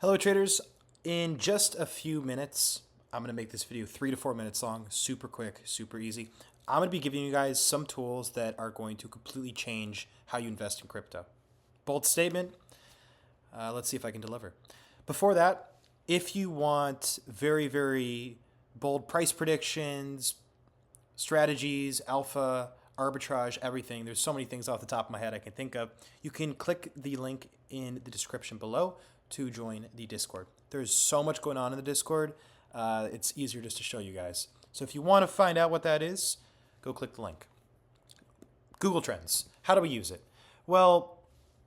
Hello traders, in just a few minutes, I'm going to make this video 3 to 4 minutes long, super quick, super easy. I'm going to be giving you guys some tools that are going to completely change how you invest in crypto. Bold statement, let's see if I can deliver. Before that, if you want very bold price predictions, strategies, alpha, arbitrage, everything. There's so many things off the top of my head I can think of. You can click the link in the description below to join the Discord. There's so much going on in the Discord. It's easier just to show you guys. So if you want to find out what that is, go click the link. Google Trends. How do we use it? Well,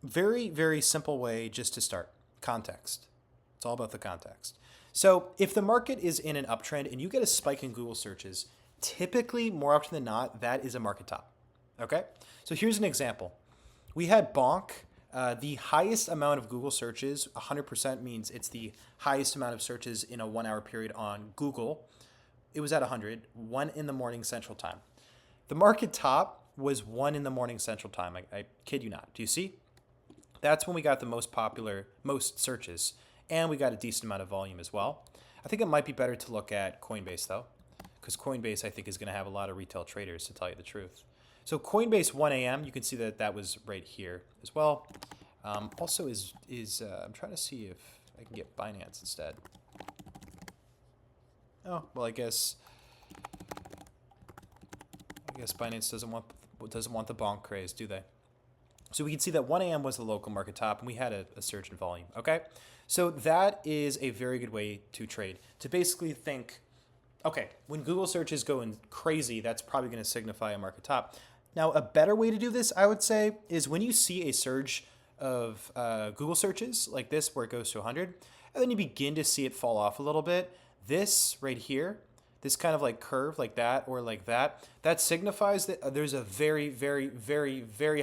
very simple way just to start. Context. It's all about the context. So if the market is in an uptrend and you get a spike in Google searches, typically, more often than not, that is a market top. Okay? So here's an example. We had BONK, the highest amount of Google searches, 100% means it's the highest amount of searches in a 1 hour period on Google. It was at 100, 1 in the morning Central Time. The market top was 1 in the morning Central Time. I kid you not. Do you see? That's when we got the most searches, and we got a decent amount of volume as well. I think it might be better to look at Coinbase though, because Coinbase I think is going to have a lot of retail traders, to tell you the truth. So Coinbase 1 a.m. you can see that was right here as well. Also I'm trying to see if I can get Binance instead. Oh well, I guess Binance doesn't want the bonk craze, do they? So we can see that 1 a.m. was the local market top, and we had a surge in volume. Okay, so that is a very good way to trade. To basically think, okay, when Google search is going crazy, that's probably going to signify a market top. Now, a better way to do this, I would say, is when you see a surge of Google searches like this, where it goes to 100, and then you begin to see it fall off a little bit. This right here, this kind of like curve like that or like that, that signifies that there's a very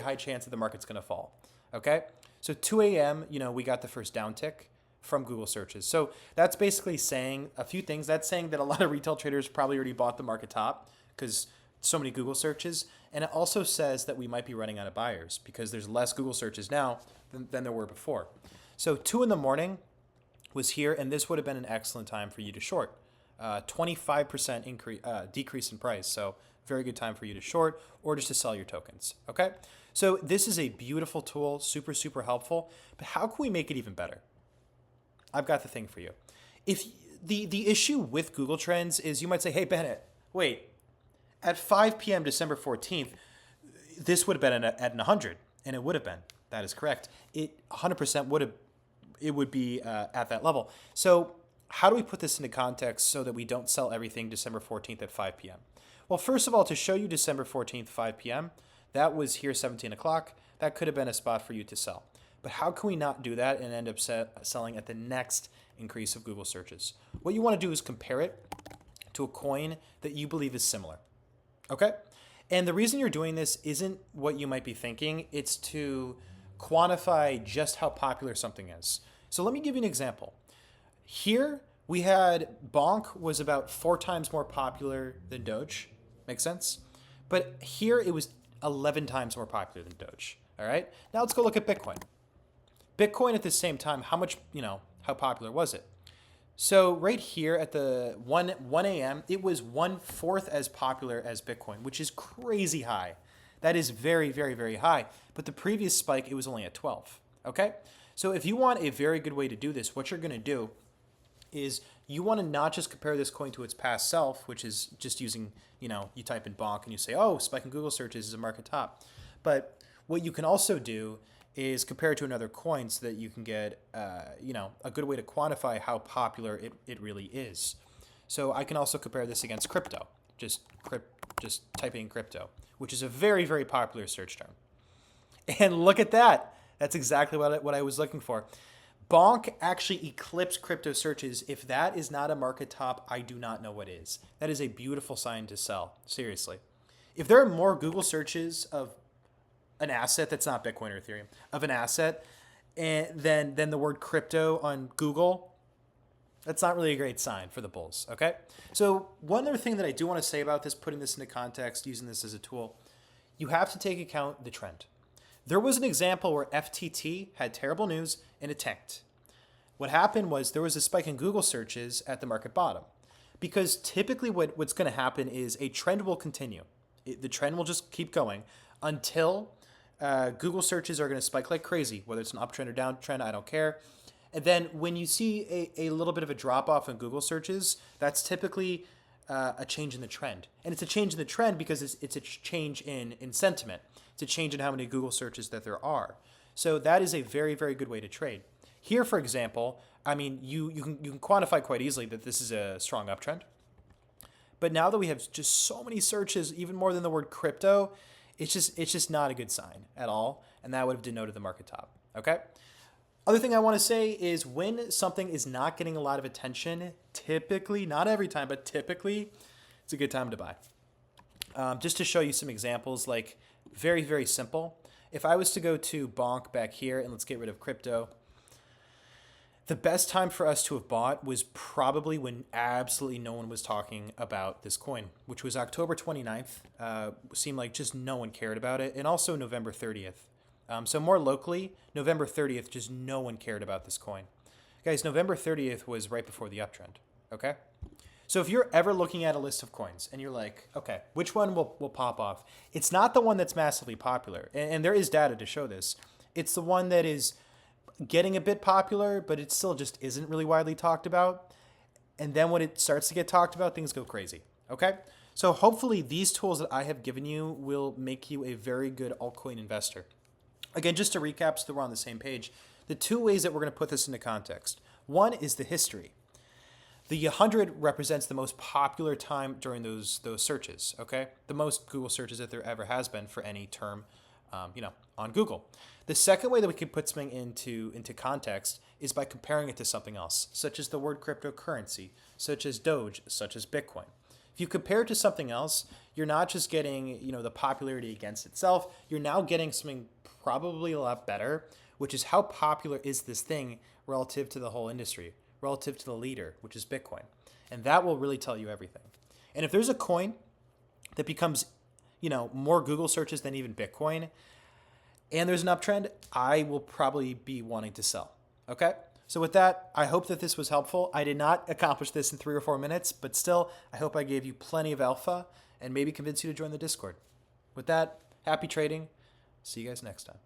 high chance that the market's going to fall. Okay? So 2 a.m., we got the first downtick from Google searches. So that's basically saying a few things. That's saying that a lot of retail traders probably already bought the market top because so many Google searches. And it also says that we might be running out of buyers because there's less Google searches now than there were before. So 2 in the morning was here, and this would have been an excellent time for you to short. 25% decrease in price. So very good time for you to short or just to sell your tokens. Okay. So this is a beautiful tool, super helpful. But how can we make it even better? I've got the thing for you. If the issue with Google Trends is you might say, hey, Bennett, wait, at 5 p.m. December 14th, this would have been at an 100, and it would have been. That is correct. It 100% would be at that level. So how do we put this into context so that we don't sell everything December 14th at 5 p.m.? Well, first of all, to show you December 14th, 5 p.m., that was here 17 o'clock. That could have been a spot for you to sell. But how can we not do that and end up selling at the next increase of Google searches? What you want to do is compare it to a coin that you believe is similar. Okay? And the reason you're doing this isn't what you might be thinking. It's to quantify just how popular something is. So let me give you an example. Here we had BONK was about 4 times more popular than Doge. Make sense? But here it was 11 times more popular than Doge. All right? Now let's go look at Bitcoin. Bitcoin at the same time, how popular was it? So right here at the 1 a.m., it was 1/4 as popular as Bitcoin, which is crazy high. That is very high. But the previous spike, it was only at 12. Okay? So if you want a very good way to do this, what you're going to do is you want to not just compare this coin to its past self, which is just using, you type in BONK and you say, oh, spike in Google searches is a market top. But what you can also do is compare it to another coin so that you can get, a good way to quantify how popular it really is. So I can also compare this against crypto, just typing in crypto, which is a very popular search term. And look at that. That's exactly what I was looking for. BONK actually eclipsed crypto searches. If that is not a market top, I do not know what is. That is a beautiful sign to sell. Seriously. If there are more Google searches of an asset that's not Bitcoin or Ethereum, of an asset, and then the word crypto on Google, that's not really a great sign for the bulls, okay? So one other thing that I do want to say about this, putting this into context, using this as a tool, you have to take account the trend. There was an example where FTT had terrible news and it tanked. What happened was there was a spike in Google searches at the market bottom. Because typically what's going to happen is a trend will continue. The trend will just keep going until Google searches are going to spike like crazy, whether it's an uptrend or downtrend, I don't care. And then when you see a little bit of a drop off in Google searches, that's typically a change in the trend. And it's a change in the trend because it's a change in sentiment. It's a change in how many Google searches that there are. So that is a very, very good way to trade. Here, for example, I mean, you can quantify quite easily that this is a strong uptrend. But now that we have just so many searches, even more than the word crypto, it's just not a good sign at all. And that would have denoted the market top. Okay. Other thing I want to say is when something is not getting a lot of attention, typically, not every time, but typically, it's a good time to buy. Just to show you some examples, like very, very simple. If I was to go to BONK back here, and let's get rid of crypto, the best time for us to have bought was probably when absolutely no one was talking about this coin, which was October 29th. Seemed like just no one cared about it. And also November 30th. So more locally, November 30th, just no one cared about this coin. Guys, November 30th was right before the uptrend, okay? So if you're ever looking at a list of coins and you're like, okay, which one will pop off? It's not the one that's massively popular. And there is data to show this. It's the one that is getting a bit popular, but it still just isn't really widely talked about. And then when it starts to get talked about, things go crazy, okay? So hopefully these tools that I have given you will make you a very good altcoin investor. Again, just to recap so that we're on the same page, the two ways that we're going to put this into context. One is the history. The 100 represents the most popular time during those searches, okay? The most Google searches that there ever has been for any term, on Google. The second way that we can put something into context is by comparing it to something else, such as the word cryptocurrency, such as Doge, such as Bitcoin. If you compare it to something else, you're not just getting, the popularity against itself, you're now getting something probably a lot better, which is how popular is this thing relative to the whole industry, relative to the leader, which is Bitcoin. And that will really tell you everything. And if there's a coin that becomes, more Google searches than even Bitcoin, and there's an uptrend, I will probably be wanting to sell. Okay? So with that, I hope that this was helpful. I did not accomplish this in 3 or 4 minutes, but still, I hope I gave you plenty of alpha and maybe convince you to join the Discord. With that, happy trading. See you guys next time.